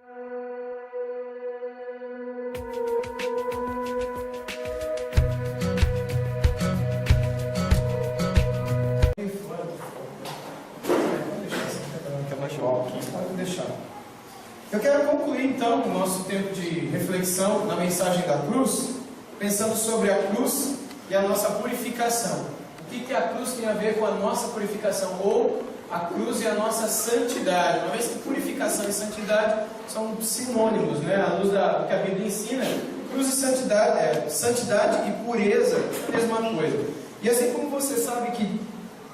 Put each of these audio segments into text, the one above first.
Eu quero concluir então o nosso tempo de reflexão na mensagem da cruz, pensando sobre a cruz e a nossa purificação. O que a cruz tem a ver com a nossa purificação, ou a cruz e a nossa santidade? Uma vez que purificação e santidade são sinônimos, né? À luz do que a Bíblia ensina, cruz e santidade e pureza é a mesma coisa. E assim como você sabe que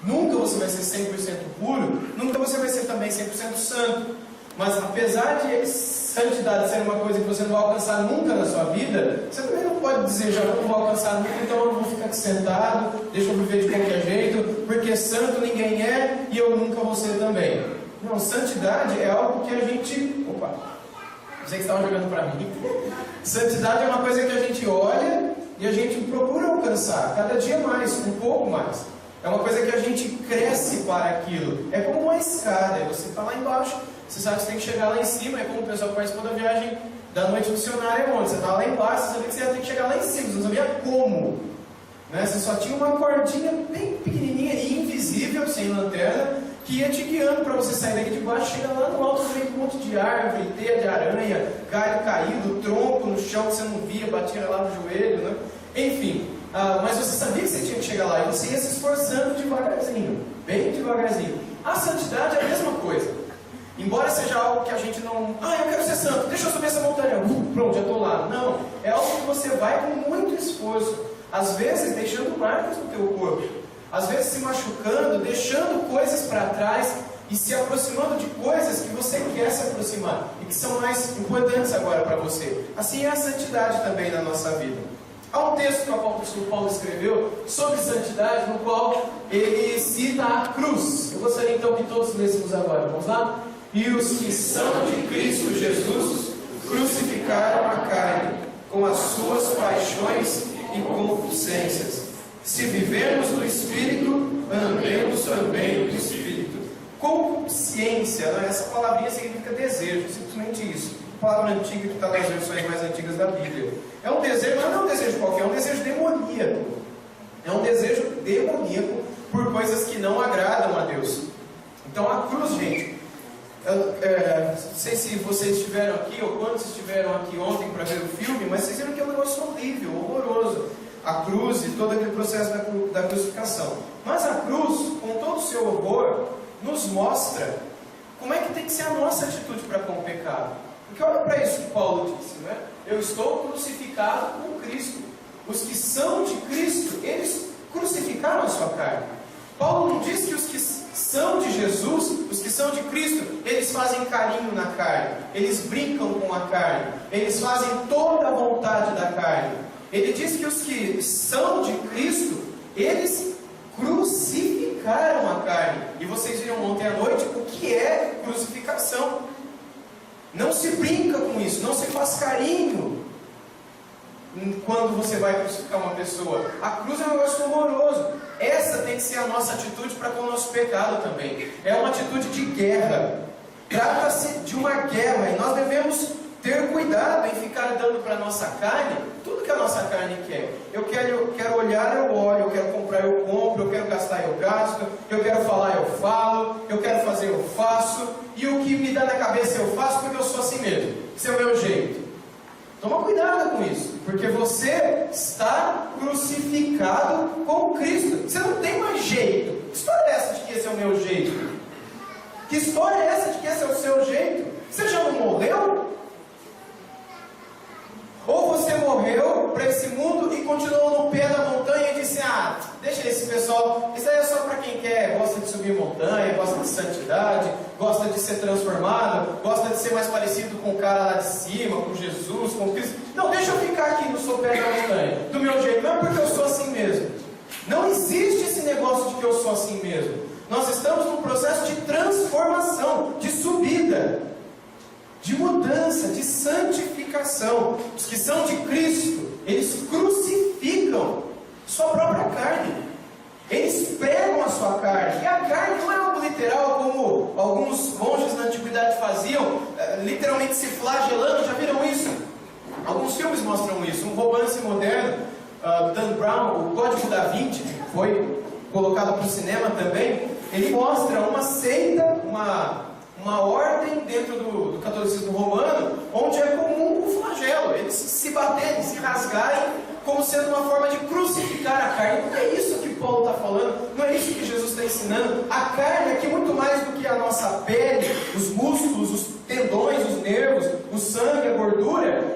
nunca você vai ser 100% puro, nunca você vai ser também 100% santo. Mas apesar de santidade ser uma coisa que você não vai alcançar nunca na sua vida, você também não pode dizer, já não vou alcançar nunca, então eu vou ficar aqui sentado, deixa eu viver de qualquer jeito, porque santo ninguém é e eu nunca vou ser também. Não, santidade é algo que a gente... Opa! Você que estava jogando para mim. Santidade é uma coisa que a gente olha e a gente procura alcançar, cada dia mais, um pouco mais. É uma coisa que a gente cresce para aquilo. É como uma escada, você está lá embaixo, você sabe que você tem que chegar lá em cima. É como o pessoal que participou da viagem da noite missionária, onde você está lá embaixo, você sabia que você ia ter que chegar lá em cima, você não sabia como, né? Você só tinha uma cordinha bem pequenininha e invisível, sem lanterna, que ia te guiando para você sair daqui de baixo, chegar lá no alto, ver um monte de árvore, teia de aranha, galho caído, tronco no chão que você não via, batia lá no joelho, né? Enfim, mas você sabia que você tinha que chegar lá e você ia se esforçando devagarzinho, bem devagarzinho. A santidade é a mesma coisa. Embora seja algo que a gente não... eu quero ser santo, deixa eu subir essa montanha, pronto, já estou lá. Não, é algo que você vai com muito esforço, às vezes deixando marcas no teu corpo, às vezes se machucando, deixando coisas para trás e se aproximando de coisas que você quer se aproximar e que são mais importantes agora para você. Assim é a santidade também na nossa vida. Há um texto que o apóstolo Paulo escreveu sobre santidade, no qual ele cita a cruz. Eu gostaria então que todos lêssemos agora. Vamos lá? E os que são de Cristo Jesus crucificaram a carne com as suas paixões e concupiscências. Se vivermos no Espírito, andemos também no Espírito. Concupiscência, essa palavrinha significa desejo, simplesmente isso. Palavra antiga que está nas versões mais antigas da Bíblia. É um desejo, mas não é um desejo qualquer, é um desejo demoníaco. É um desejo demoníaco por coisas que não agradam a Deus. Então a cruz, gente, não sei se vocês estiveram aqui ou quantos estiveram aqui ontem para ver o filme, mas vocês viram que é um negócio horrível, horroroso. A cruz e todo aquele processo da crucificação. Mas a cruz, com todo o seu horror, nos mostra como é que tem que ser a nossa atitude para com o pecado. Porque olha para isso que Paulo disse, né? Eu estou crucificado com Cristo. Os que são de Cristo, eles crucificaram a sua carne. Paulo não diz que os que são de Jesus, os que são de Cristo, eles fazem carinho na carne, eles brincam com a carne, eles fazem toda a vontade da carne. Ele diz que os que são de Cristo, eles crucificaram a carne. E vocês viram ontem à noite o que é crucificação. Não se brinca com isso, não se faz carinho quando você vai crucificar uma pessoa. A cruz é um negócio horroroso. Essa tem que ser a nossa atitude para com o nosso pecado também. É uma atitude de guerra. Trata-se de uma guerra e nós devemos ter cuidado em ficar dando para a nossa carne tudo que a nossa carne quer. Eu quero olhar, eu olho, eu quero comprar, eu compro, eu quero gastar, eu gasto, eu quero falar, eu falo, eu quero fazer, eu faço, e o que me dá na cabeça eu faço porque eu sou assim mesmo. Esse é o meu jeito. Toma cuidado com isso, porque você está crucificado com Cristo. Você não tem mais jeito. Que história é essa de que esse é o meu jeito? Que história é essa de que esse é o seu jeito? Você já não morreu? Ou você morreu para esse mundo e continuou no pé da montanha e disse, deixa esse pessoal, isso aí é só para quem quer, gosta de subir montanha, gosta de santidade, gosta de ser transformado, gosta de ser mais parecido com o cara lá de cima, com Jesus, com Cristo. Não, deixa eu ficar aqui no sopé da montanha, do meu jeito, não é porque eu sou assim mesmo. Não existe esse negócio de que eu sou assim mesmo. Nós estamos num processo de transformação, de subida, de mudança, de santificação. Os que são de Cristo, eles crucificam sua própria carne. Eles pregam a sua carne. E a carne não é algo literal, como alguns monges na antiguidade faziam, literalmente se flagelando. Já viram isso? Alguns filmes mostram isso. Um romance moderno, Dan Brown, O Código da Vinci, que foi colocado para o cinema também, ele mostra uma seita, uma ordem dentro do catolicismo romano, onde é comum o flagelo, eles se baterem, se rasgarem, como sendo uma forma de crucificar a carne. Não é isso que Paulo está falando, não é isso que Jesus está ensinando. A carne é que muito mais do que a nossa pele, os músculos, os tendões, os nervos, o sangue, a gordura,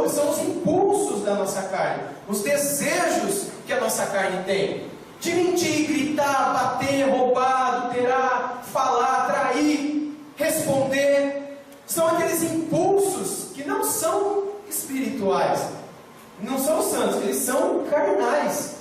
são os impulsos da nossa carne, os desejos que a nossa carne tem. De mentir, gritar, bater, roubar, adulterar, falar, trair, responder. São aqueles impulsos que não são espirituais, não são santos, eles são carnais.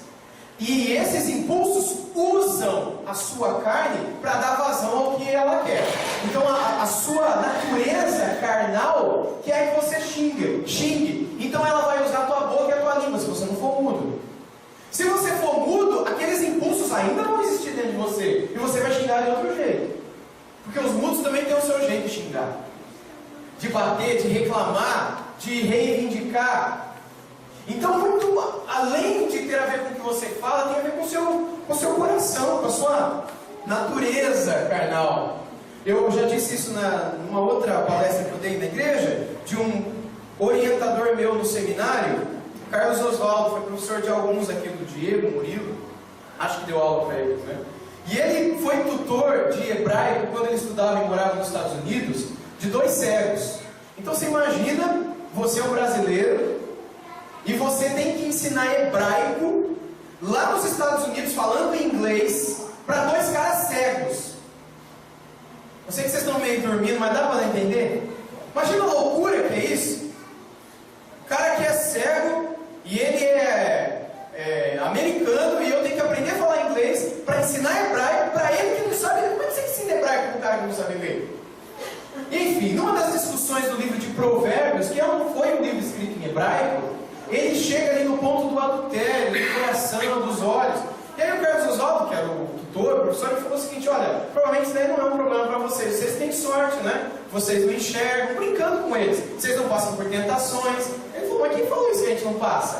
E esses impulsos usam a sua carne para dar vazão ao que ela quer. Então a sua natureza carnal quer que você xingue. Então ela vai usar a tua boca e a tua língua, se você não for mudo. Se você for mudo, aqueles impulsos ainda vão existir dentro de você. E você vai xingar de outro jeito. Porque os mudos também têm o seu jeito de xingar. De bater, de reclamar, de reivindicar. Então, muito além de ter a ver com o que você fala, tem a ver com o seu coração, com a sua natureza carnal. Eu já disse isso numa outra palestra que eu dei na igreja, de um orientador meu no seminário, Carlos Oswaldo, foi professor de alguns aqui, do Diego, Murilo, acho que deu aula para eles, né? E ele foi tutor de hebraico quando ele estudava e morava nos Estados Unidos, de 2 cegos. Então você imagina, você é um brasileiro, e você tem que ensinar hebraico, lá nos Estados Unidos, falando inglês, para 2 caras cegos. Eu sei que vocês estão meio dormindo, mas dá para entender? Imagina a loucura que é isso. O cara que é cego, e ele é americano, e eu tenho que aprender a falar inglês para ensinar hebraico para ele que não sabe ler. Como é que você ensina hebraico para um cara que não sabe ler? Enfim, numa das discussões do livro de Provérbios, que não foi um livro escrito em hebraico, ele chega ali no ponto do adultério, do coração, dos olhos. E aí o Carlos Oswaldo, que era o tutor, o professor, ele falou o seguinte: olha, provavelmente isso daí não é um problema para vocês. Vocês têm sorte, né? Vocês não enxergam, brincando com eles. Vocês não passam por tentações. Ele falou: mas quem falou isso que a gente não passa?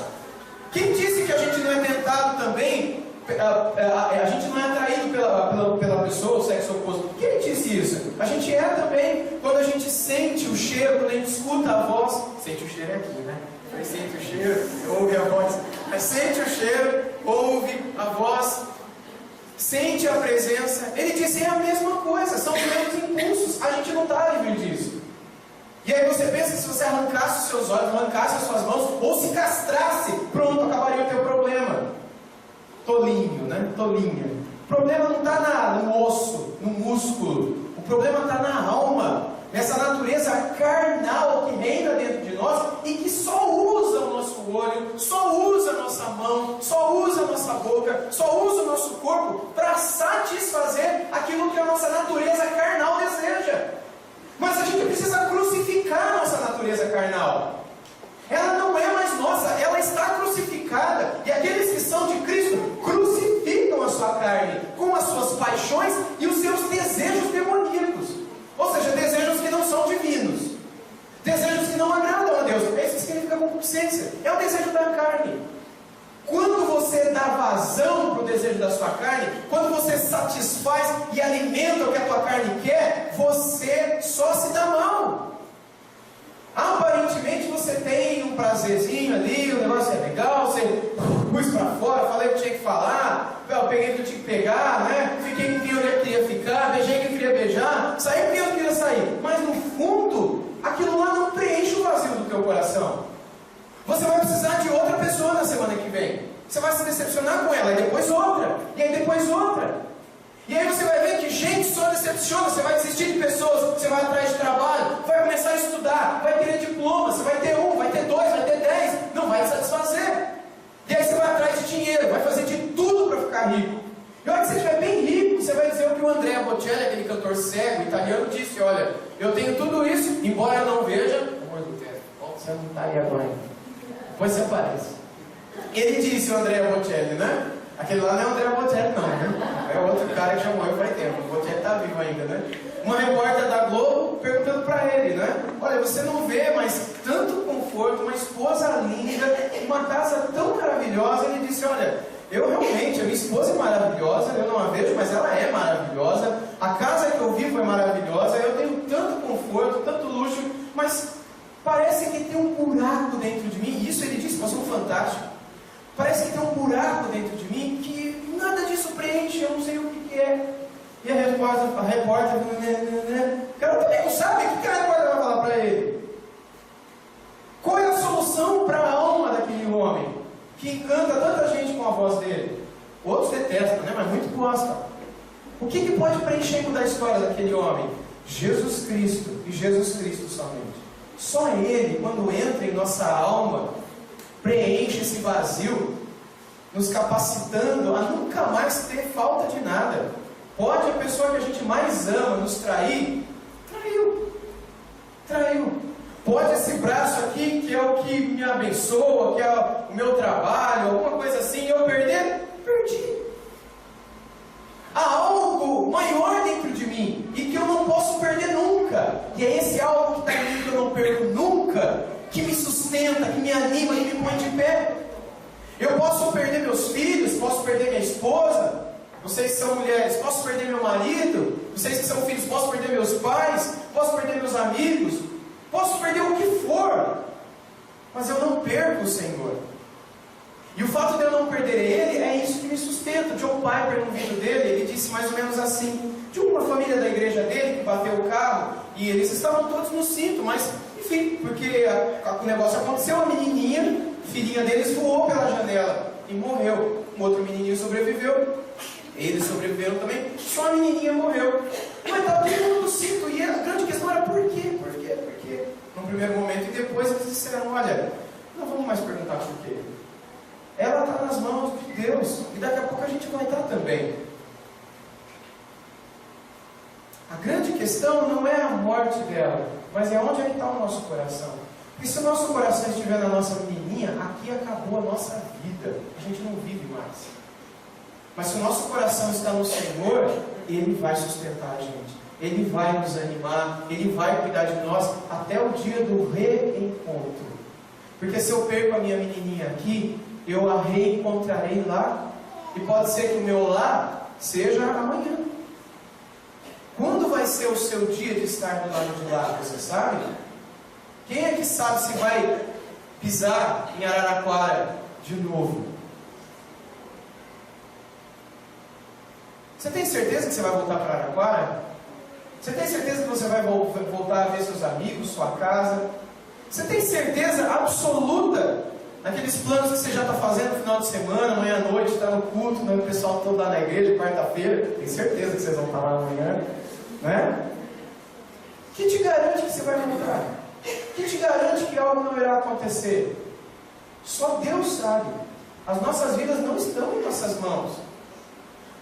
Quem disse que a gente não é tentado também? A gente não é atraído pela pessoa, o sexo oposto. Quem disse isso? A gente é também. Quando a gente sente o cheiro, quando a gente escuta a voz. Sente o cheiro aqui, né? Sente o cheiro, ouve a voz. Mas sente o cheiro, ouve a voz, sente a presença. Ele disse: é a mesma coisa, são os mesmos impulsos. A gente não está livre disso. E aí você pensa que se você arrancasse os seus olhos, arrancasse as suas mãos, ou se castrasse, pronto, acabaria o teu problema. Tolinho, né? Tolinha. O problema não está no osso, no músculo. O problema está na alma, nessa natureza carnal que reina dentro de nós e que só usa o nosso olho, só usa a nossa mão, só usa a nossa boca, só usa o nosso corpo para satisfazer aquilo que a nossa natureza carnal deseja. Mas a gente precisa crucificar a nossa natureza carnal. Ela não é mais nossa, ela está crucificada. E aqueles que são de Cristo crucificam a sua carne com as suas paixões e os seus desejos demoníacos. Ou seja, desejos que não são divinos, desejos que não agradam a Deus. Isso significa concupiscência, é o desejo da carne. Quando você dá vazão para o desejo da sua carne, quando você satisfaz e alimenta o que a tua carne quer, você só se dá mal. Aparentemente você tem um prazerzinho ali, o negócio é legal, você pus para fora, falei o que tinha que falar, eu peguei o que eu tinha que pegar, né? Fiquei com quem eu queria ficar, beijei quem eu queria beijar, saí com quem eu queria sair. Mas no fundo, aquilo lá não preenche o vazio do teu coração. Você vai precisar de outra pessoa na semana que vem. Você vai se decepcionar com ela, e depois outra, e aí depois outra. E aí você vai ver que gente só decepciona. Você vai desistir de pessoas, você vai atrás de trabalho, vai começar a estudar, vai querer diploma, você vai ter 1, vai ter 2, vai ter 10, não vai satisfazer. E aí você vai atrás de dinheiro, vai fazer de tudo para ficar rico. E a hora que você estiver bem rico, você vai dizer o que o Andrea Bocelli, aquele cantor cego italiano, disse: olha, eu tenho tudo isso, embora eu não veja. Amor do teto, você não está aí agora. Depois você aparece. Ele disse, o Andrea Bocelli, né? Aquele lá não é o André Bocelli, não, né? É outro cara que já morreu faz tempo. O Bocelli está vivo ainda, né? Uma repórter da Globo perguntando para ele, né? Olha, você não vê mais tanto conforto, uma esposa linda, uma casa tão maravilhosa. Ele disse, olha, eu realmente, a minha esposa é maravilhosa, eu não a vejo, mas ela é maravilhosa. A casa que eu vivo é maravilhosa, eu tenho tanto conforto, tanto luxo, mas parece que tem um buraco dentro de mim. Isso ele disse, passou fantástico. Parece que tem um buraco dentro de mim que nada disso preenche, eu não sei o que é. E a repórter, o cara também não sabe, o que a repórter vai falar para ele? Qual é a solução para a alma daquele homem que encanta tanta gente com a voz dele? Outros detestam, né? Mas muito gostam. O que pode preencher e mudar a história daquele homem? Jesus Cristo, e Jesus Cristo somente. Só Ele, quando entra em nossa alma, preenche esse vazio, nos capacitando a nunca mais ter falta de nada. Pode a pessoa que a gente mais ama nos trair? Traiu. Pode esse braço aqui, que é o que me abençoa, que é o meu trabalho, alguma coisa assim, eu perder? Perdi. Há algo maior dentro de mim e que eu não posso perder nunca. E é esse algo que está em mim que eu não perco nunca, que me sustenta, que me anima, que me põe de pé. Eu posso perder meus filhos, posso perder minha esposa, vocês que são mulheres, posso perder meu marido, vocês que são filhos, posso perder meus pais, posso perder meus amigos, posso perder o que for, mas eu não perco o Senhor. E o fato de eu não perder Ele é isso que me sustenta. John Piper, no vídeo dele, ele disse mais ou menos assim, de uma família da igreja dele que bateu o carro, e eles estavam todos no cinto, mas enfim, porque o negócio aconteceu, a menininha, filhinha deles, voou pela janela e morreu. Um outro menininho sobreviveu, eles sobreviveram também, só a menininha morreu. Mas estava todo mundo no cinto, e a grande questão era por quê? Por quê? No primeiro momento, e depois eles disseram, olha, não vamos mais perguntar por quê. Ela está nas mãos de Deus, e daqui a pouco a gente vai estar também. A grande questão não é a morte dela, mas é onde é que está o nosso coração. Porque se o nosso coração estiver na nossa menininha, aqui acabou a nossa vida, a gente não vive mais. Mas se o nosso coração está no Senhor, Ele vai sustentar a gente, Ele vai nos animar, Ele vai cuidar de nós até o dia do reencontro. Porque se eu perco a minha menininha aqui, eu a reencontrarei lá, e pode ser que o meu lá seja amanhã. Quando vai ser o seu dia de estar do lado de lá, você sabe? Quem é que sabe se vai pisar em Araraquara de novo? Você tem certeza que você vai voltar para Araraquara? Você tem certeza que você vai voltar a ver seus amigos, sua casa? Você tem certeza absoluta naqueles planos que você já está fazendo no final de semana, amanhã à noite, está no culto, né? O pessoal todo lá na igreja, quarta-feira? Tem certeza que vocês vão estar lá amanhã, né? Que te garante que você vai voltar? Que te garante que algo não irá acontecer? Só Deus sabe. As nossas vidas não estão em nossas mãos.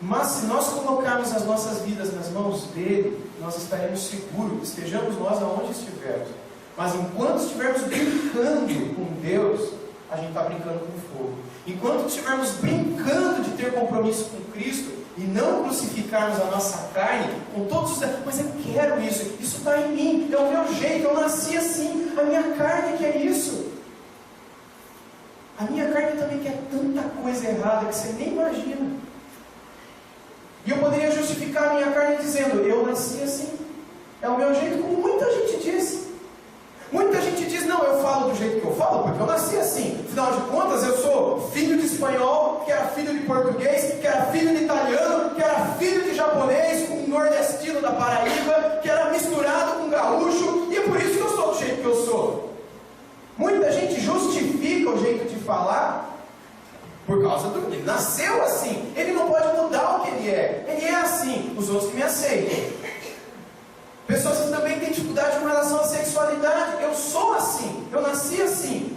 Mas se nós colocarmos as nossas vidas nas mãos dele, nós estaremos seguros, estejamos nós aonde estivermos. Mas enquanto estivermos brincando com Deus, a gente está brincando com fogo. Enquanto estivermos brincando de ter compromisso com Cristo e não crucificarmos a nossa carne com todos os... Mas eu quero isso está em mim, é o meu jeito, eu nasci assim, a minha carne quer isso. A minha carne também quer tanta coisa errada que você nem imagina. E eu poderia justificar a minha carne dizendo, eu nasci assim, é o meu jeito, como muita gente diz. Muita gente diz, não, eu falo do jeito que eu falo, porque eu nasci assim. Afinal de contas, eu sou filho de espanhol, que era filho de português, que era filho de italiano, que era filho de japonês, com nordestino da Paraíba, que era misturado com gaúcho, e é por isso que eu sou do jeito que eu sou. Muita gente justifica o jeito de falar por causa do... Ele nasceu assim, ele não pode mudar o que ele é assim, os outros que me aceitam. Pessoas que também têm dificuldade com relação à sexualidade. Eu sou assim, eu nasci assim.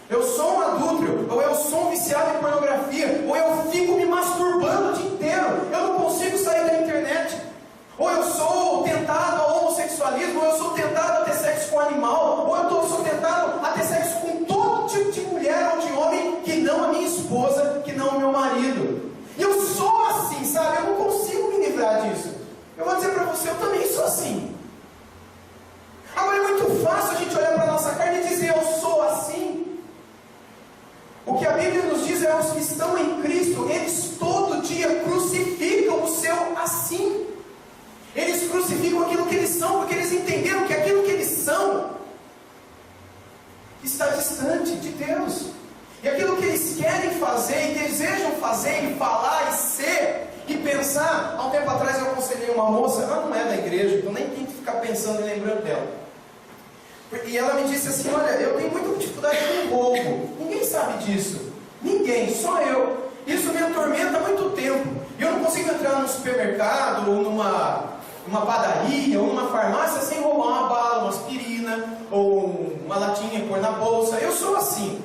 Eu sou um adúltero, ou eu sou um viciado em pornografia, ou eu fico me masturbando o dia inteiro. Eu não consigo sair da internet. Ou eu sou tentado ao homossexualismo, ou eu sou tentado a ter sexo com animal, ou eu sou tentado a ter sexo com todo tipo de mulher ou de homem que não a minha esposa, que não o meu marido. Eu vou dizer para você, eu também sou assim. Agora é muito fácil a gente olhar para a nossa carne e dizer, eu sou assim. O que a Bíblia nos diz é os que estão em Cristo, eles todo dia crucificam o seu assim. Eles crucificam aquilo que eles são, porque eles entenderam que aquilo que eles são está distante de Deus. E aquilo que eles querem fazer, e desejam fazer, e falar, e ser, e pensar. Há um tempo atrás eu aconselhei uma moça, ela não é da igreja, então nem tem que ficar pensando e lembrando dela. E ela me disse assim, olha, eu tenho muita dificuldade com roubo. Ninguém sabe disso. Ninguém, só eu. Isso me atormenta há muito tempo. E eu não consigo entrar num supermercado, ou numa padaria, ou numa farmácia, sem roubar uma bala, uma aspirina, ou uma latinha e pôr na bolsa. Eu sou assim.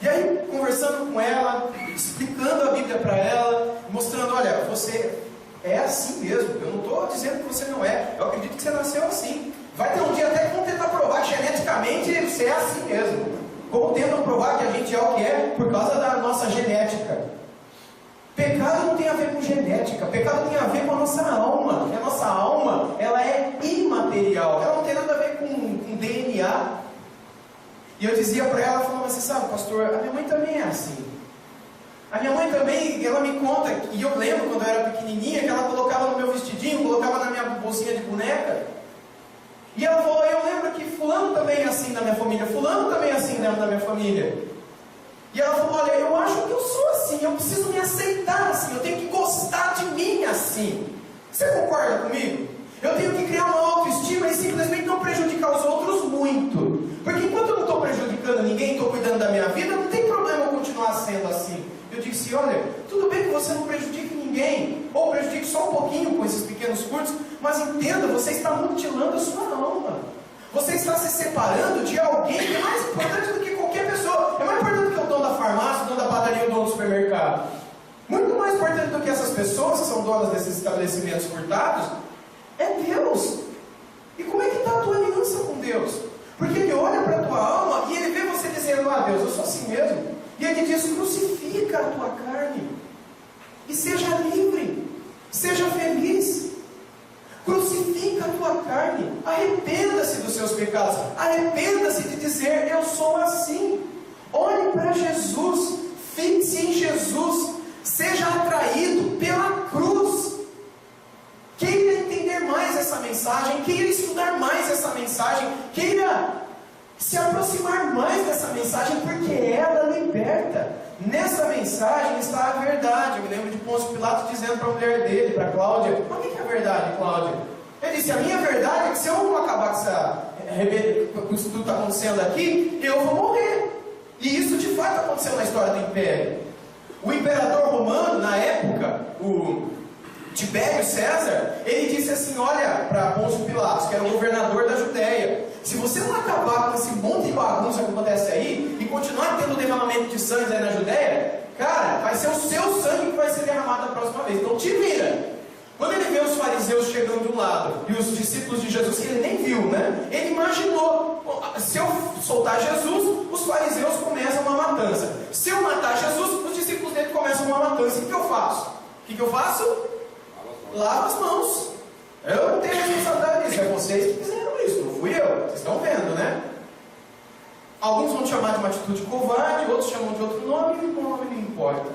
E aí, conversando com ela, explicando a Bíblia para ela, mostrando, olha, você é assim mesmo. Eu não estou dizendo que você não é. Eu acredito que você nasceu assim. Vai ter um dia até que vão tentar provar que geneticamente você é assim mesmo. Como tentam provar que a gente é o que é por causa da nossa genética. Pecado não tem a ver com genética. Pecado tem a ver com a nossa alma. E a nossa alma, ela é imaterial. Ela não tem nada a ver com DNA. E eu dizia para ela, falava assim, sabe, pastor, a minha mãe também é assim. A minha mãe também, ela me conta, e eu lembro quando eu era pequenininha, que ela colocava no meu vestidinho, colocava na minha bolsinha de boneca. E ela falou, eu lembro que fulano também é assim na minha família, fulano também é assim na minha família. E ela falou, olha, eu acho que eu sou assim, eu preciso me aceitar assim, eu tenho que gostar de mim assim. Você concorda comigo? Eu tenho que criar uma autoestima e simplesmente não prejudicar os outros muito. Porque enquanto eu não estou prejudicando ninguém, estou cuidando da minha vida, não tem problema eu continuar sendo assim. Eu disse, olha, tudo bem que você não prejudique ninguém, ou prejudique só um pouquinho com esses pequenos cursos, mas entenda, você está mutilando a sua alma. Você está se separando de alguém que é mais importante do que qualquer pessoa. É mais importante do que o dono da farmácia, o dono da padaria, o dono do supermercado. Muito mais importante do que essas pessoas que são donas desses estabelecimentos furtados, é Deus. E como é que está a tua aliança com Deus? Porque Ele olha para a tua alma e Ele vê você dizendo, ah Deus, eu sou assim mesmo. E Ele diz, crucifica a tua carne. E seja livre. Seja feliz. Crucifica a tua carne. Arrependa-se dos seus pecados. Arrependa-se de dizer, eu sou assim. Olhe para Jesus. Fixe em Jesus. Seja atraído pela cruz. Queira entender mais essa mensagem, queira estudar mais essa mensagem, queira se aproximar mais dessa mensagem, porque ela liberta. Nessa mensagem está a verdade. Eu me lembro de Pôncio Pilatos dizendo para a mulher dele, para Cláudia, mas o que é a verdade, Cláudia? Ele disse, a minha verdade é que se eu não acabar com isso tudo que está acontecendo aqui, eu vou morrer. E isso de fato aconteceu na história do Império. O imperador romano, na época, o Tibério César, ele disse assim, olha, para Pôncio Pilatos, que era o governador da Judéia, se você não acabar com esse monte de bagunça que acontece aí, e continuar tendo derramamento de sangue aí na Judéia, cara, vai ser o seu sangue que vai ser derramado da próxima vez, então te vira. Quando ele vê os fariseus chegando de um lado, e os discípulos de Jesus, que ele nem viu, né, ele imaginou, se eu soltar Jesus, os fariseus começam uma matança, se eu matar Jesus, os discípulos dele começam uma matança, o que eu faço? O que eu faço? Lava as mãos. Eu não tenho responsabilidade disso. É vocês que fizeram isso, não fui eu. Vocês estão vendo, né? Alguns vão chamar de uma atitude covarde, outros chamam de outro nome, e o nome não importa.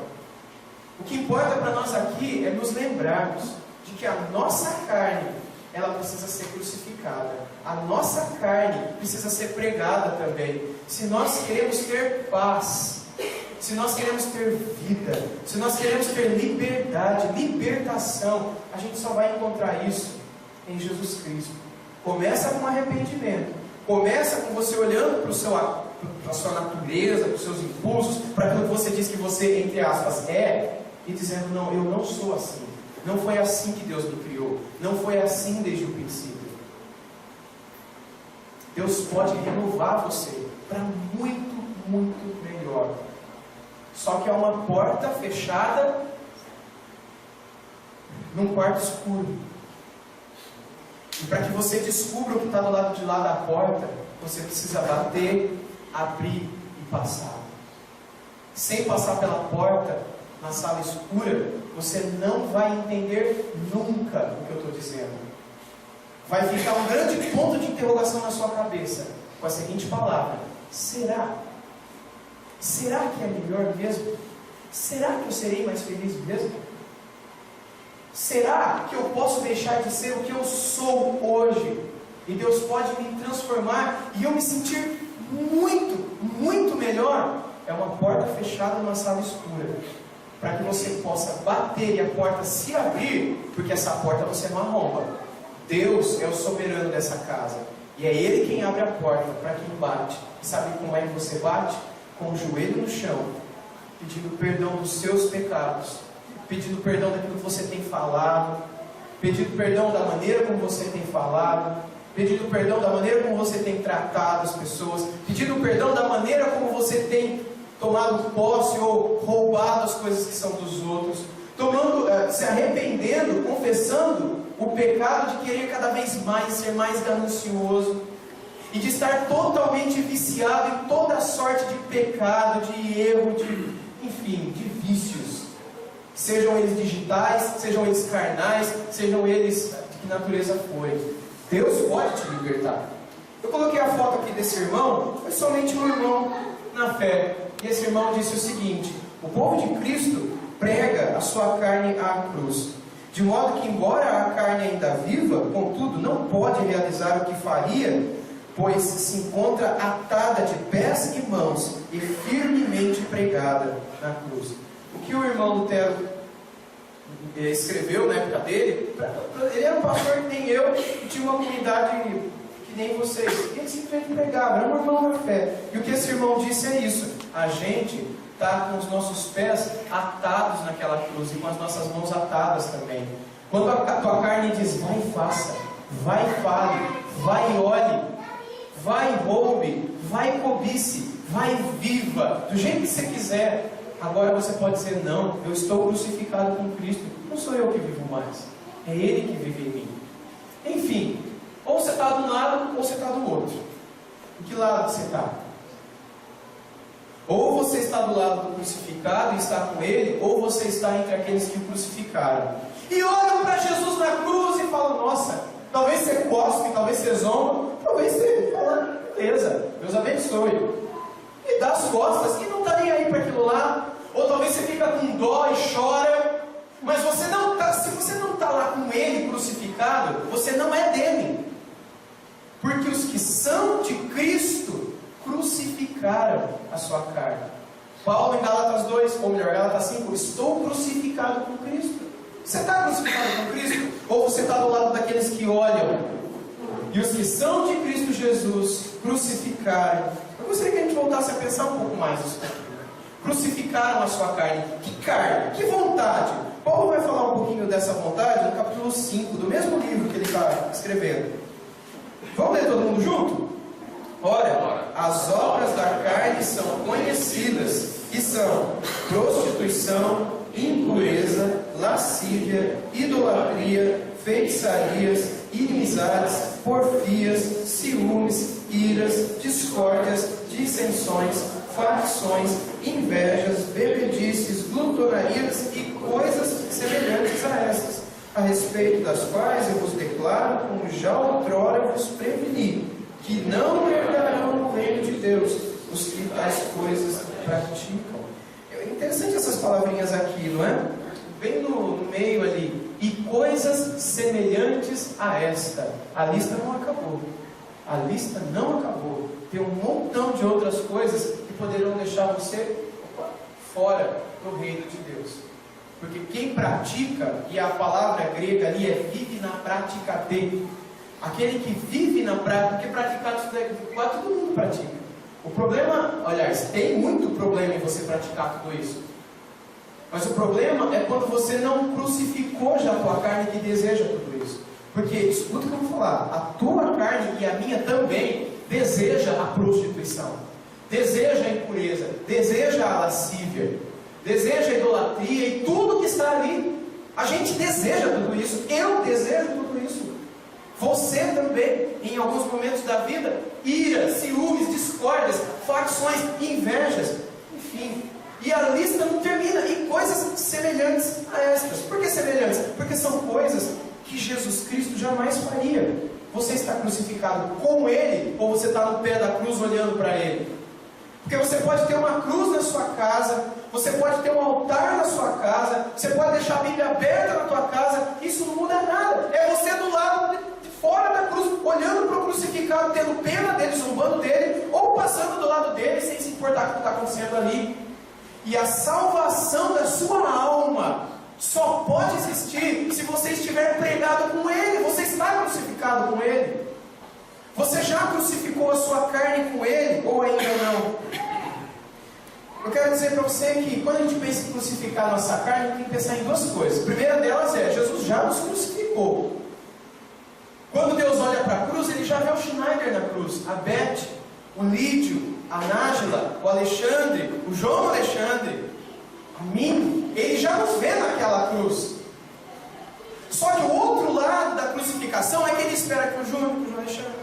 O que importa para nós aqui é nos lembrarmos de que a nossa carne, ela precisa ser crucificada. A nossa carne precisa ser pregada também. Se nós queremos ter paz, se nós queremos ter vida, se nós queremos ter liberdade, libertação, a gente só vai encontrar isso em Jesus Cristo. Começa com arrependimento. Começa com você olhando para a sua natureza, para os seus impulsos, para aquilo que você diz que você, entre aspas, é, e dizendo, não, eu não sou assim. Não foi assim que Deus me criou. Não foi assim desde o princípio. Deus pode renovar você para muito, muito melhor. Só que é uma porta fechada num quarto escuro. E para que você descubra o que está do lado de lá da porta, você precisa bater, abrir e passar. Sem passar pela porta, na sala escura, você não vai entender nunca o que eu estou dizendo. Vai ficar um grande ponto de interrogação na sua cabeça, com a seguinte palavra: será? Será que é melhor mesmo? Será que eu serei mais feliz mesmo? Será que eu posso deixar de ser o que eu sou hoje? E Deus pode me transformar e eu me sentir muito, muito melhor? É uma porta fechada numa sala escura, para que você possa bater e a porta se abrir, porque essa porta você não arromba. Deus é o soberano dessa casa, e é Ele quem abre a porta para quem bate. E sabe como é que você bate? Com o joelho no chão, pedindo perdão dos seus pecados, pedindo perdão daquilo que você tem falado, pedindo perdão da maneira como você tem falado, pedindo perdão da maneira como você tem tratado as pessoas, pedindo perdão da maneira como você tem tomado posse ou roubado as coisas que são dos outros, se arrependendo, confessando o pecado de querer cada vez mais ser mais ganancioso e de estar totalmente viciado em toda sorte de pecado, de erro, enfim, de vícios, sejam eles digitais, sejam eles carnais, sejam eles de que natureza foi. Deus pode te libertar. Eu coloquei a foto aqui desse irmão, foi somente um irmão na fé. E esse irmão disse o seguinte: o povo de Cristo prega a sua carne à cruz, de modo que, embora a carne ainda viva, contudo, não pode realizar o que faria, pois se encontra atada de pés e mãos e firmemente pregada na cruz. O que o irmão Lutero escreveu na época dele, ele era um pastor que nem eu, e tinha uma comunidade que nem vocês, e ele simplesmente pregava, era um irmão na fé. E o que esse irmão disse é isso: a gente está com os nossos pés atados naquela cruz e com as nossas mãos atadas também. Quando a tua carne diz: vai e faça, vai e fale, vai e olhe, vai e roube, vai e cobice, vai e viva, do jeito que você quiser. Agora você pode dizer: não, eu estou crucificado com Cristo, não sou eu que vivo mais, é Ele que vive em mim. Enfim, ou você está de um lado ou você está do outro. Em que lado você está? Ou você está do lado do crucificado e está com Ele, ou você está entre aqueles que o crucificaram e olham para Jesus na cruz e falam: nossa, talvez você cospe, talvez você zomba, talvez você fala: beleza, Deus abençoe, e dá as costas e não está nem aí para aquilo lá. Ou talvez você fica com dó e chora, mas você não tá, se você não está lá com Ele crucificado, você não é dele, porque os que são de Cristo crucificaram a sua carne. Paulo em Gálatas 2, ou melhor, Gálatas 5: estou crucificado com Cristo. Você está crucificado com Cristo? Ou você está do lado daqueles que olham? E os que são de Cristo Jesus crucificaram. Eu gostaria que a gente voltasse a pensar um pouco mais nisso. Crucificaram a sua carne. Que carne? Que vontade? Paulo vai falar um pouquinho dessa vontade no capítulo 5 do mesmo livro que ele está escrevendo. Vamos ler todo mundo junto? Ora, as obras da carne são conhecidas, e são prostituição, impureza, lascívia, idolatria, feitiçarias, inimizades, porfias, ciúmes, iras, discórdias, dissensões, facções, invejas, bebedices, glutonarias e coisas semelhantes a estas, a respeito das quais eu vos declaro, como já outrora vos preveni, que não herdarão no reino de Deus os que tais coisas praticam. É interessante essas palavrinhas aqui, não é? Bem no meio ali. E coisas semelhantes a esta. A lista não acabou. A lista não acabou. Tem um montão de outras coisas que poderão deixar você fora do reino de Deus. Porque quem pratica, e a palavra grega ali é vive na prática de. Aquele que vive na prática, porque praticar tudo é quase todo mundo pratica. O problema, aliás, tem muito problema em você praticar tudo isso. Mas o problema é quando você não crucificou já a tua carne que deseja tudo isso. Porque, escuta o que eu vou falar, a tua carne e a minha também deseja a prostituição, deseja a impureza, deseja a lascívia, deseja a idolatria e tudo que está ali. A gente deseja tudo isso, eu desejo tudo isso. Você também, em alguns momentos da vida, ira, ciúmes, discórdias, facções, invejas, enfim. E a lista não termina, e coisas semelhantes a estas. Por que semelhantes? Porque são coisas que Jesus Cristo jamais faria. Você está crucificado com Ele, ou você está no pé da cruz olhando para Ele? Porque você pode ter uma cruz na sua casa, você pode ter um altar na sua casa, você pode deixar a Bíblia aberta na tua casa, isso não muda nada. É você do lado de fora da cruz, olhando para o crucificado, tendo pena dele, zombando dele, ou passando do lado dele, sem se importar com o que está acontecendo ali. E a salvação da sua alma só pode existir se você estiver pregado com Ele. Você está crucificado com Ele. Você já crucificou a sua carne com Ele, ou ainda não? Eu quero dizer para você que quando a gente pensa em crucificar a nossa carne, a gente tem que pensar em duas coisas. A primeira delas é, Jesus já nos crucificou. Quando Deus olha para a cruz, Ele já vê o Schneider na cruz, a Beth, o Lídio, a Nájila, o Alexandre, o João Alexandre, a mim. Ele já nos vê naquela cruz. Só que o outro lado da crucificação é que Ele espera que o João, o Alexandre,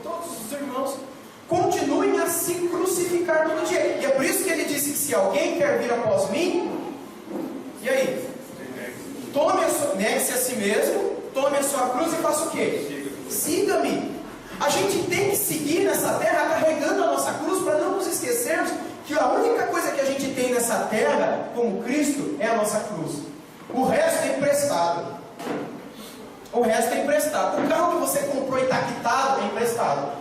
todos os irmãos continuem a se crucificar todo dia. E é por isso que Ele disse que se alguém quer vir após mim, e aí? Negue-se a si mesmo, tome a sua cruz e faça o quê? Siga-me. A gente tem que seguir nessa terra carregando a nossa cruz para não nos esquecermos que a única coisa que a gente tem nessa terra, como Cristo, é a nossa cruz. O resto é emprestado. O resto é emprestado. O carro que você comprou e está quitado é emprestado.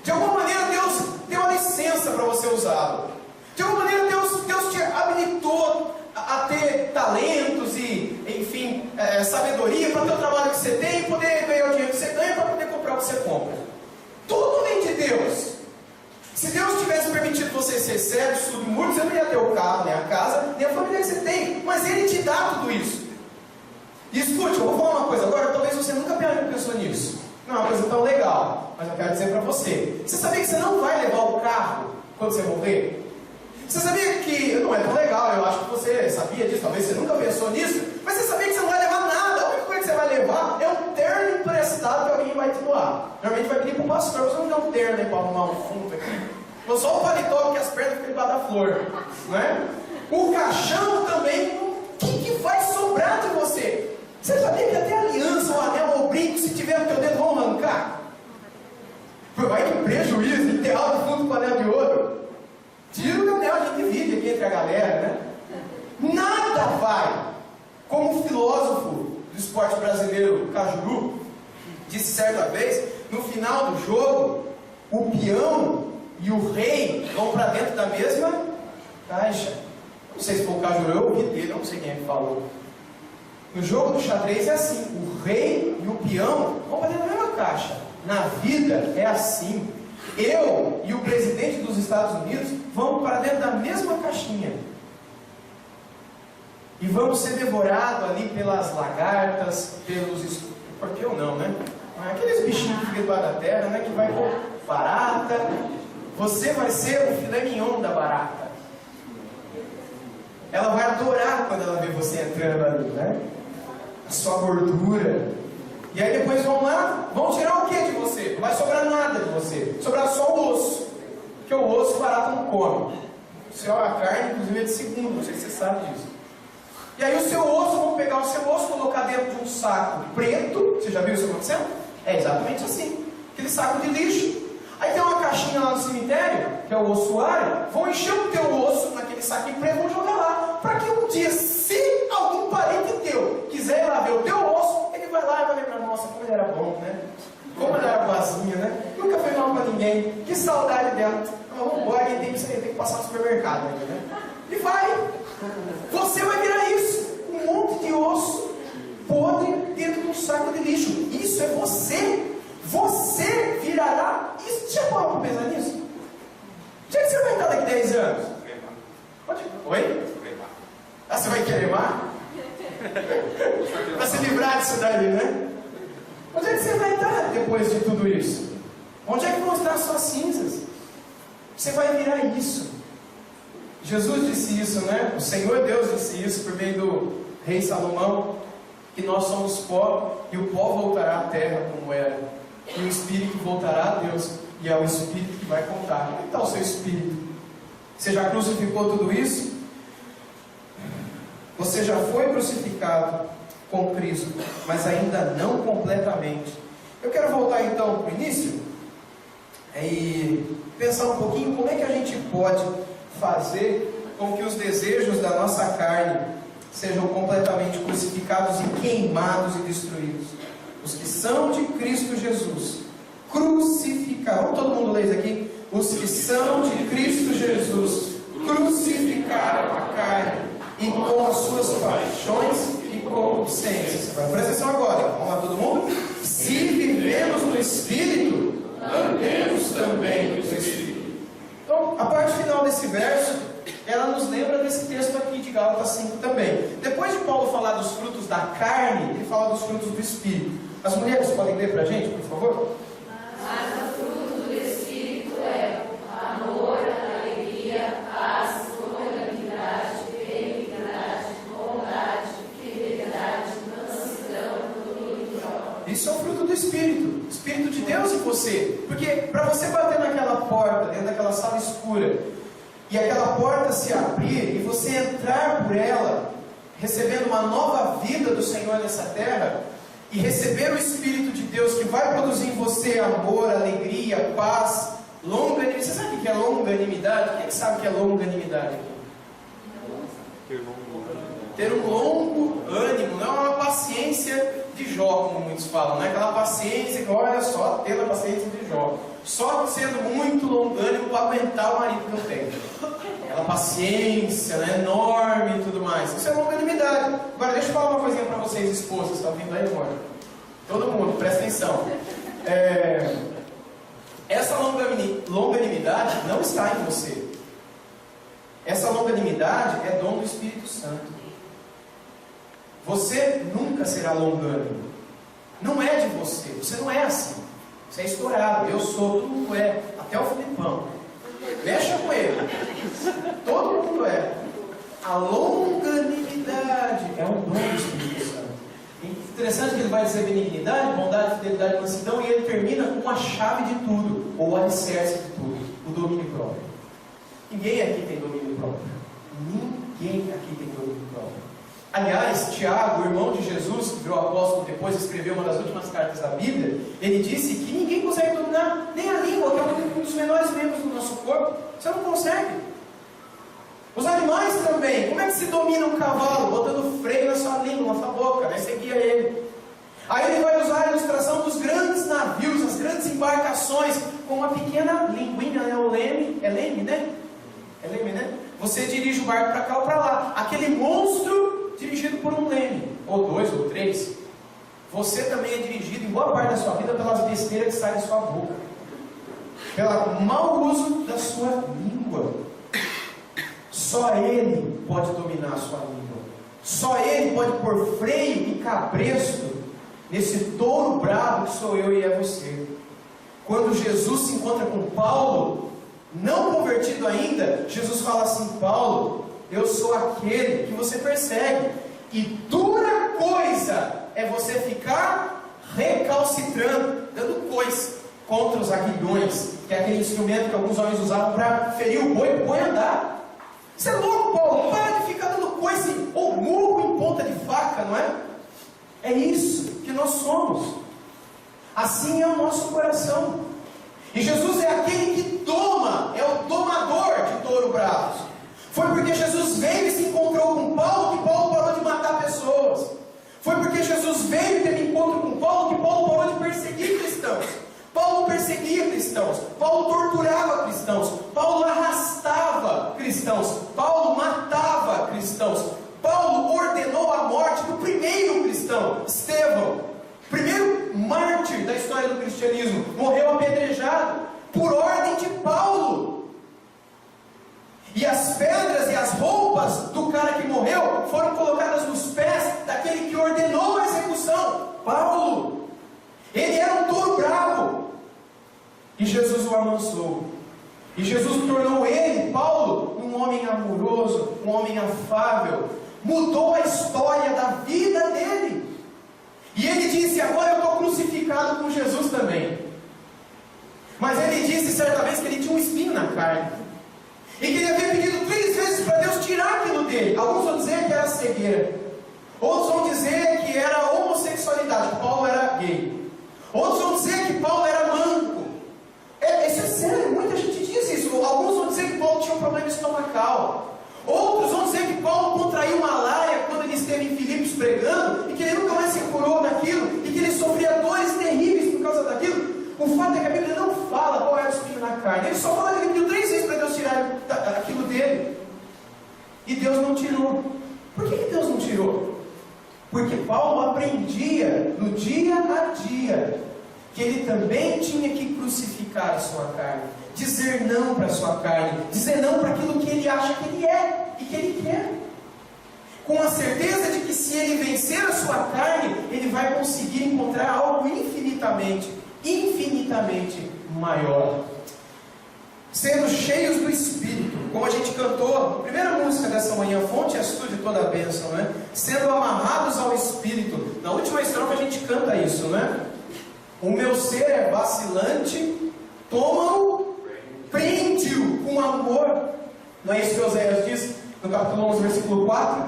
De alguma maneira Deus deu a licença para você usá-lo. De alguma maneira Deus te habilitou a ter talentos e, enfim, sabedoria para ter o trabalho que você tem e poder ganhar o dinheiro que você ganha para poder comprar o que você compra. Tudo vem de Deus. Se Deus tivesse permitido você ser sério, submundo, você não ia ter o carro, nem a casa, nem a família que você tem. Mas Ele te dá tudo isso. E escute, eu vou falar uma coisa agora, talvez você nunca pensou nisso. Não é uma coisa tão legal, mas eu quero dizer para você. Você sabia que você não vai levar o carro quando você morrer? Você sabia que, não é tão legal, eu acho que você sabia disso, talvez você nunca pensou nisso, mas você sabia que você não vai levar nada. A única coisa que você vai levar é um terno emprestado que alguém vai te doar. Normalmente vai pedir para o pastor, você não dá um terno aí para arrumar um fundo aqui. Ou só o paletó, porque as pernas ficam debaixo da flor, não é? O caixão também, o que vai sobrar de você? Você sabia que até aliança, ou anel, ou brinco, se tiver no teu dedo, vão arrancar? Vai que prejuízo, enterrar o fundo com anel de ouro. Tira o anel, a gente divide aqui entre a galera, né? Nada vai. Como o filósofo do esporte brasileiro, Cajuru, disse certa vez, no final do jogo, o peão e o rei vão para dentro da mesma caixa. Não sei se foi o Cajuru, eu ouvi dele, não sei quem é que falou. No jogo do xadrez é assim, o rei e o peão vão para dentro da mesma caixa. Na vida é assim. Eu e o presidente dos Estados Unidos vamos para dentro da mesma caixinha. E vamos ser devorados ali pelas lagartas, pelos escorpião não, né? Aqueles bichinhos que ficam debaixo da terra, né? Que vai com barata. Você vai ser o filé mignon da barata. Ela vai adorar quando ela vê você entrando ali, né? A sua gordura. E aí depois vão lá, vão tirar o que de você? Não vai sobrar nada de você. Sobrar só o osso. Porque o osso barato não come. O seu, a carne, inclusive, é de segundo. Não sei se você sabe disso. E aí o seu osso, vão pegar o seu osso, colocar dentro de um saco preto. Você já viu isso acontecendo? É exatamente assim. Aquele saco de lixo. Aí tem uma caixinha lá no cemitério, que é o ossuário. Vão encher o teu osso naquele saquinho preto e vão jogar lá. Para que um dia, se algum parente teu quiser ir lá ver o teu osso, ele vai lá e vai lembrar, nossa, como ele era bom, né? Como ela era boazinha, né? Nunca foi mal para ninguém. Que saudade dela. Vamos embora, tem que passar no supermercado ainda, né? E vai. Você vai virar isso. Um monte de osso podre dentro de um saco de lixo. Isso é você. Você virará isso. Já parou para pensar nisso? Onde é que você vai estar daqui 10 anos? Oi? Ah, você vai queimar? Para se livrar disso daí, né? Onde é que você vai estar depois de tudo isso? Onde é que vão estar as suas cinzas? Você vai virar isso. Jesus disse isso, né? O Senhor Deus disse isso por meio do rei Salomão, que nós somos pó, e o pó voltará à terra como era, e o Espírito voltará a Deus, e é o Espírito que vai contar. Como está o seu Espírito? Você já crucificou tudo isso? Você já foi crucificado com Cristo, mas ainda não completamente. Eu quero voltar então para o início e pensar um pouquinho como é que a gente pode fazer com que os desejos da nossa carne sejam completamente crucificados e queimados e destruídos. Os que são de Cristo Jesus crucificaram. Vamos todo mundo ler isso aqui? Os que são de Cristo Jesus crucificaram a carne e com as suas paixões e concupiscências. Presta atenção agora. Vamos lá todo mundo? Se vivemos no Espírito, andemos também no Espírito. Então, a parte final desse verso, ela nos lembra desse texto aqui de Gálatas 5 também. Depois de Paulo falar dos frutos da carne, ele fala dos frutos do Espírito. As mulheres podem ler para a gente, por favor? Mas o fruto do Espírito é amor, alegria, paz, longanimidade, benignidade, bondade, fidelidade, mansidão, domínio próprio. Isso é o fruto do Espírito, Espírito de Deus em você. Porque para você bater naquela porta, dentro daquela sala escura, e aquela porta se abrir, e você entrar por ela, recebendo uma nova vida do Senhor nessa terra, e receber o Espírito de Deus que vai produzir em você amor, alegria, paz, longanimidade. Você sabe o que é longanimidade? Quem é que sabe o que é longanimidade? Ter um longo ânimo, não é uma paciência de Jó, como muitos falam, não é aquela paciência que, olha só, tendo a paciência de Jó, só sendo muito longânimo para aguentar o marido que eu tenho. Aquela paciência, né, enorme e tudo mais. Isso é longanimidade. Agora, deixa eu falar uma coisinha para vocês, esposas, estão vindo aí agora. Todo mundo, presta atenção. Essa longanimidade não está em você. Essa longanimidade é dom do Espírito Santo. Você nunca será longânimo. Não é de você. Você não é assim. Você é estourado. Eu sou. Todo mundo é. Até o Filipão. Mexa com ele. Todo mundo é. A longanimidade é um dom do Espírito Santo. Interessante que ele vai dizer benignidade, bondade, fidelidade, mansidão, e ele termina com a chave de tudo, ou o alicerce de tudo, o domínio próprio. Ninguém aqui tem domínio próprio. Ninguém aqui tem domínio próprio. Aliás, Tiago, o irmão de Jesus, que virou apóstolo depois, escreveu uma das últimas cartas da Bíblia, ele disse que ninguém consegue dominar nem a língua, que é um dos menores membros do nosso corpo. Você não consegue. Os animais também. Como é que se domina um cavalo? Botando freio na sua língua, na sua boca, né? Você guia ele. Aí ele vai usar a ilustração dos grandes navios, as grandes embarcações, com uma pequena linguinha, né? O leme. É leme, né? É leme, né? Você dirige o barco para cá ou para lá. Aquele monstro dirigido por um leme, ou dois, ou três. Você também é dirigido em boa parte da sua vida pelas besteiras que saem da sua boca, pelo mau uso da sua língua. Só Ele pode dominar a sua língua. Só Ele pode pôr freio e cabresto nesse touro bravo que sou eu e é você. Quando Jesus se encontra com Paulo, não convertido ainda, Jesus fala assim: Paulo, eu sou aquele que você persegue, e dura coisa é você ficar recalcitrando, dando coice contra os aguilhões, que é aquele instrumento que alguns homens usavam para ferir o boi para o boi andar. Você é louco, Paulo? Para de ficar dando coice ou murro em ponta de faca, não é? É isso que nós somos. Assim é o nosso coração. E Jesus é aquele que toma, é o domador de touro bravos. Foi porque Jesus veio e se encontrou com Paulo que Paulo parou de matar pessoas. Foi porque Jesus veio e teve encontro com Paulo que Paulo parou de perseguir cristãos. Paulo perseguia cristãos, Paulo torturava cristãos, Paulo arrastava cristãos, Paulo matava cristãos, Paulo ordenou a morte do primeiro cristão, Estevão, primeiro mártir da história do cristianismo, morreu apedrejado por ordem de Paulo. E as pedras e as roupas do cara que morreu foram colocadas nos pés daquele que ordenou a execução, Paulo. Ele era um touro bravo. E Jesus o amansou. E Jesus tornou ele, Paulo, um homem amoroso, um homem afável. Mudou a história da vida dele. E ele disse: agora eu estou crucificado com Jesus também. Mas ele disse certa vez que ele tinha um espinho na carne. E que ele havia pedido 3 vezes para Deus tirar aquilo dele. dele. Alguns vão dizer que era cegueira. Outros vão dizer que era homossexualidade, que Paulo era gay. Outros vão dizer que Paulo era manco. Isso é sério, muita gente diz isso. Alguns vão dizer que Paulo tinha um problema estomacal. Outros vão dizer que Paulo contraiu malária quando ele esteve em Filipos pregando, e que ele nunca mais se curou daquilo, e que ele sofria dores terríveis por causa daquilo. O fato é que a Bíblia não fala qual era o espinho na carne. Ele só fala que ele pediu 3 vezes para Deus tirar aquilo dele. E Deus não tirou. Por que Deus não tirou? Porque Paulo aprendia no dia a dia que ele também tinha que crucificar a sua carne, dizer não para a sua carne, dizer não para aquilo que ele acha que ele é e que ele quer, com a certeza de que se ele vencer a sua carne, ele vai conseguir encontrar algo infinitamente maior. Sendo cheios do Espírito, como a gente cantou na primeira música dessa manhã, fonte e açude de toda a bênção, né? Sendo amarrados ao Espírito. Na última estrofe a gente canta isso, né? O meu ser é vacilante, toma-o, prende-o com amor. Não é isso que Oséias diz no capítulo 11, versículo 4?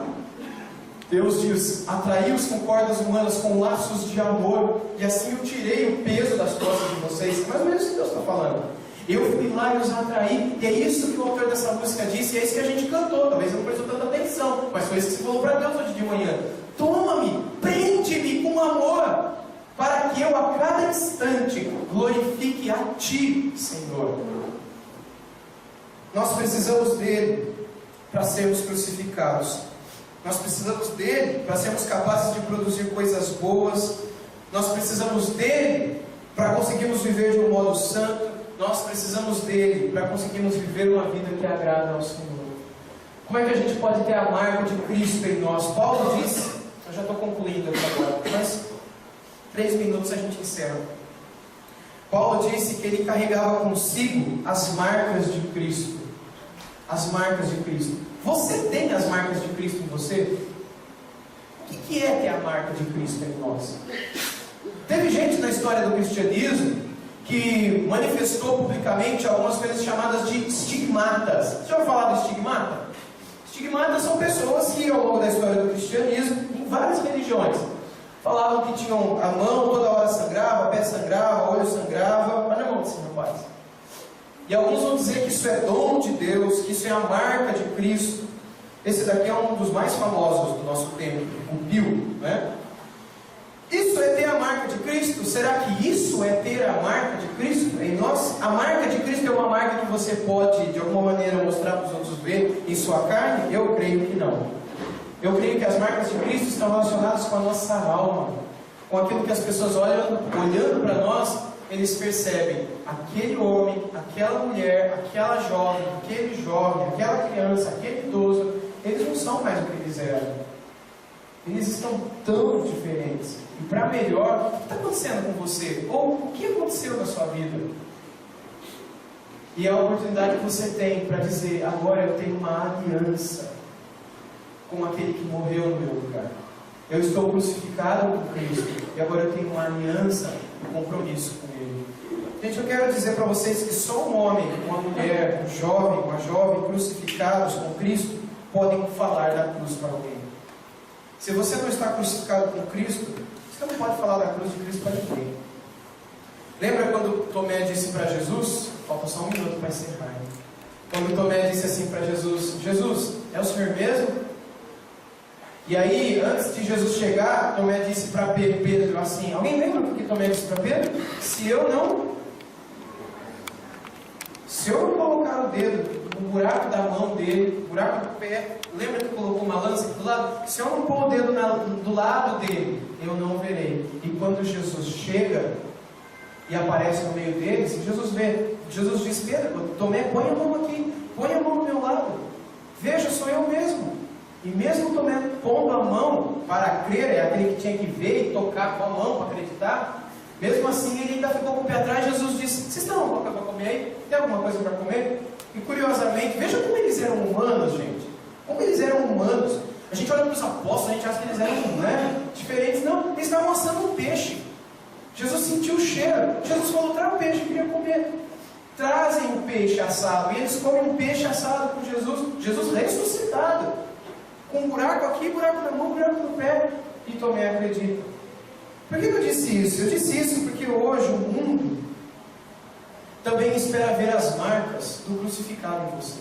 Deus diz: atraí-os com cordas humanas, com laços de amor, e assim eu tirei o peso das costas de vocês. Mais ou menos isso que Deus está falando. Eu fui lá e os atraí, e é isso que o autor dessa música disse, e é isso que a gente cantou. Talvez não prestou tanta atenção, mas foi isso que você falou para Deus hoje de manhã. Toma-me, prende-me com amor, para que eu a cada instante glorifique a Ti, Senhor. Nós precisamos dele para sermos crucificados. Nós precisamos dele para sermos capazes de produzir coisas boas. Nós precisamos dele para conseguirmos viver de um modo santo. Nós precisamos dele para conseguirmos viver uma vida que agrada ao Senhor. Como é que a gente pode ter a marca de Cristo em nós? Paulo disse, eu já estou concluindo aqui agora, mas 3 minutos a gente encerra. Paulo disse que ele carregava consigo as marcas de Cristo. As marcas de Cristo. Você tem as marcas de Cristo em você? O que é ter a marca de Cristo em nós? Teve gente na história do cristianismo que manifestou publicamente algumas coisas chamadas de estigmatas. Você já ouviu falar do estigmata? Estigmatas são pessoas que, ao longo da história do cristianismo, em várias religiões, falavam que tinham a mão toda hora sangrava, pé sangrava, olho sangrava. Olha a mão desse rapaz. E alguns vão dizer que isso é dom de Deus, que isso é a marca de Cristo. Esse daqui é um dos mais famosos do nosso tempo, o Bill, né? Isso é ter a marca de Cristo? Será que isso é ter a marca de Cristo em nós? A marca de Cristo é uma marca que você pode, de alguma maneira, mostrar para os outros ver em sua carne? Eu creio que não. Eu creio que as marcas de Cristo estão relacionadas com a nossa alma, com aquilo que as pessoas olhando para nós, eles percebem aquele homem, aquela mulher, aquela jovem, aquele jovem, aquela criança, aquele idoso, eles não são mais o que eles eram. Eles estão tão diferentes. E para melhor, o que está acontecendo com você? Ou o que aconteceu na sua vida? E é a oportunidade que você tem para dizer: agora eu tenho uma aliança com aquele que morreu no meu lugar. Eu estou crucificado com Cristo. E agora eu tenho uma aliança, um compromisso com Ele. Gente, eu quero dizer para vocês que só um homem, uma mulher, um jovem, uma jovem crucificados com Cristo podem falar da cruz para alguém. Se você não está crucificado com Cristo, você não pode falar da cruz de Cristo para ninguém. Lembra quando Tomé disse para Jesus, falta só 1 minuto para encerrar, hein? Quando Tomé disse assim para Jesus: Jesus, é o Senhor mesmo? E aí, antes de Jesus chegar, Tomé disse para Pedro assim, alguém lembra o que Tomé disse para Pedro? Se eu não colocar o dedo no buraco da mão dele, buraco do pé, lembra que colocou uma lança do lado? Se eu não pôr o dedo do lado dele, eu não verei. E quando Jesus chega e aparece no meio deles, Jesus vê, Jesus diz: Pedro, Tomé, põe a mão aqui, põe a mão do meu lado, veja, sou eu mesmo. E mesmo Tomé pondo a mão para crer, é aquele que tinha que ver e tocar com a mão para acreditar, mesmo assim ele ainda ficou com o pé atrás. Jesus disse: vocês estão com alguma coisa para comer aí? Tem alguma coisa para comer? E curiosamente, veja como eles eram humanos, gente. Como eles eram humanos. A gente olha para os apóstolos, a gente acha que eles eram diferentes. Não, eles estavam assando um peixe. Jesus sentiu o cheiro. Jesus falou: traz o peixe, eu queria comer. Trazem o peixe assado. E eles comem um peixe assado com Jesus. Jesus ressuscitado. com um buraco aqui, buraco na mão, buraco no pé, e também acredita. Por que eu disse isso? Eu disse isso porque hoje o mundo também espera ver as marcas do crucificado em você.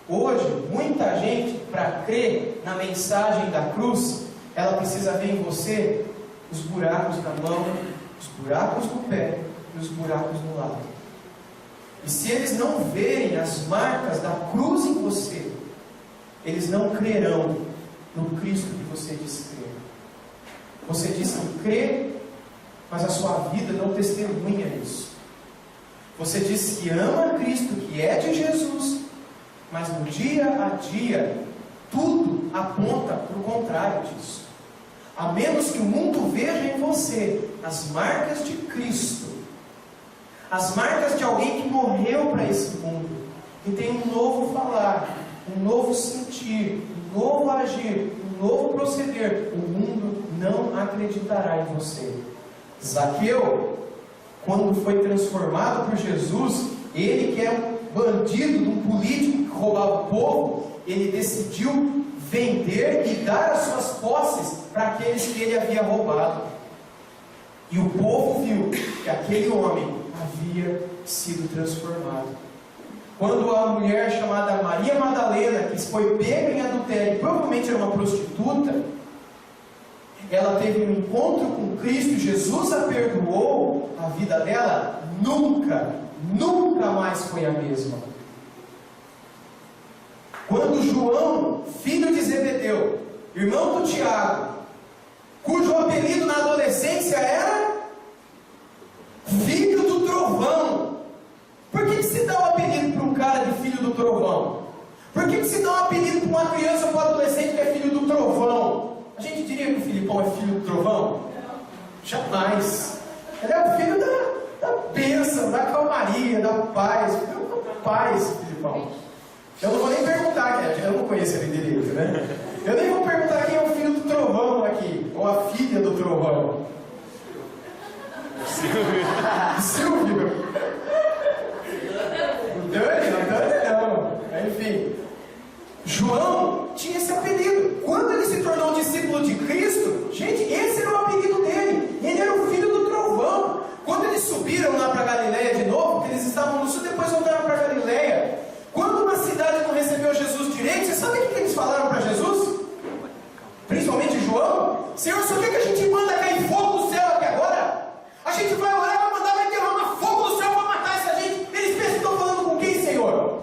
Hoje, muita gente, para crer na mensagem da cruz, ela precisa ver em você os buracos na mão, os buracos no pé e os buracos no lado. E se eles não verem as marcas da cruz em você, eles não crerão no Cristo que você diz crer. Você diz que crê, mas a sua vida não testemunha isso. Você diz que ama Cristo, que é de Jesus, mas no dia a dia, tudo aponta para o contrário disso. A menos que o mundo veja em você as marcas de Cristo, as marcas de alguém que morreu para esse mundo, que tem um novo falar, um novo sentir, um novo agir, um novo proceder, o mundo não acreditará em você. Zaqueu, quando foi transformado por Jesus, ele que era um bandido, um político que roubava o povo, ele decidiu vender e dar as suas posses para aqueles que ele havia roubado. E o povo viu que aquele homem havia sido transformado. Quando a mulher chamada Maria Madalena, que foi pega em adultério, provavelmente era uma prostituta, ela teve um encontro com Cristo, Jesus a perdoou, a vida dela nunca mais foi a mesma. Quando João, filho de Zebedeu, irmão do Tiago, cujo apelido na adolescência era filho do trovão. Por que se dá um apelido para um cara de filho do trovão? Por que se dá um apelido para uma criança ou para um adolescente que é filho do trovão? A gente diria que o Filipão é filho do trovão? Jamais. Ele é o filho da bênção, da calmaria, da paz. Filipão. Eu não vou nem perguntar, eu não conheço ele direito, né? Eu nem vou perguntar quem é o filho do trovão aqui, ou a filha do trovão. Silvio. Não. Enfim, João tinha esse apelido. Quando ele se tornou discípulo de Cristo, gente, esse era o apelido dele. Ele era o filho do trovão. Quando eles subiram lá para Galileia de novo, porque eles estavam no sul, depois voltaram para Galileia. Quando uma cidade não recebeu Jesus direito, você sabe o que eles falaram para Jesus? Principalmente João: Senhor, só quer que a gente manda cair fogo do céu aqui agora? A gente vai orar, vai derramar fogo do céu para matar essa gente. Eles pensam que estão falando com quem, Senhor?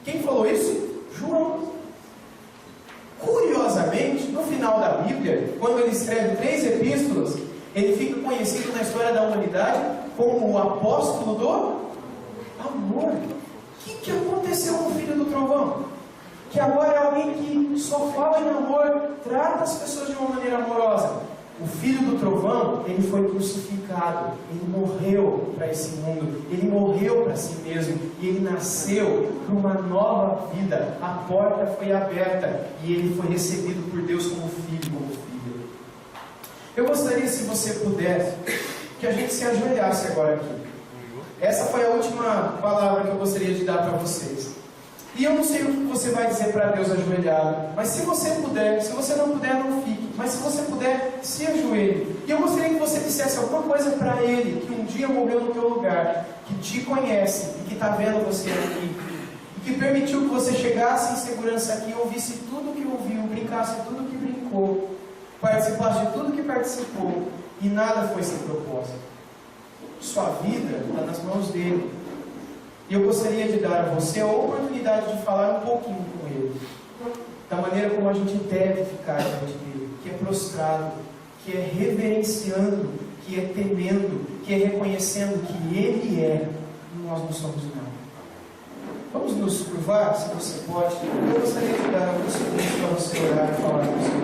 Quem falou isso? João. Curiosamente, no final da Bíblia, quando ele escreve 3 epístolas, ele fica conhecido na história da humanidade como o apóstolo do amor. O que aconteceu com o filho do trovão? Que agora é alguém que só fala em amor, trata as pessoas de uma maneira amorosa. O filho do trovão, ele foi crucificado, ele morreu para esse mundo, ele morreu para si mesmo, e ele nasceu para uma nova vida. A porta foi aberta e ele foi recebido por Deus como filho, Eu gostaria, se você pudesse, que a gente se ajoelhasse agora aqui. Essa foi a última palavra que eu gostaria de dar para vocês. E eu não sei o que você vai dizer para Deus ajoelhado, mas se você puder, se você não puder, não fique. Mas se você puder, se ajoelhe. E eu gostaria que você dissesse alguma coisa para Ele, que um dia morreu no teu lugar, que te conhece e que está vendo você aqui, e que permitiu que você chegasse em segurança aqui, ouvisse tudo que ouviu, brincasse tudo que brincou, participasse de tudo que participou, e nada foi sem propósito. Sua vida está nas mãos dele. E eu gostaria de dar a você a oportunidade de falar um pouquinho com Ele, da maneira como a gente deve ficar diante dele, que é prostrado, que é reverenciando, que é temendo, que é reconhecendo que Ele é, e nós não somos nada. Vamos nos curvar, se você pode. Eu gostaria de dar alguns segundos para você orar e falar com o Senhor.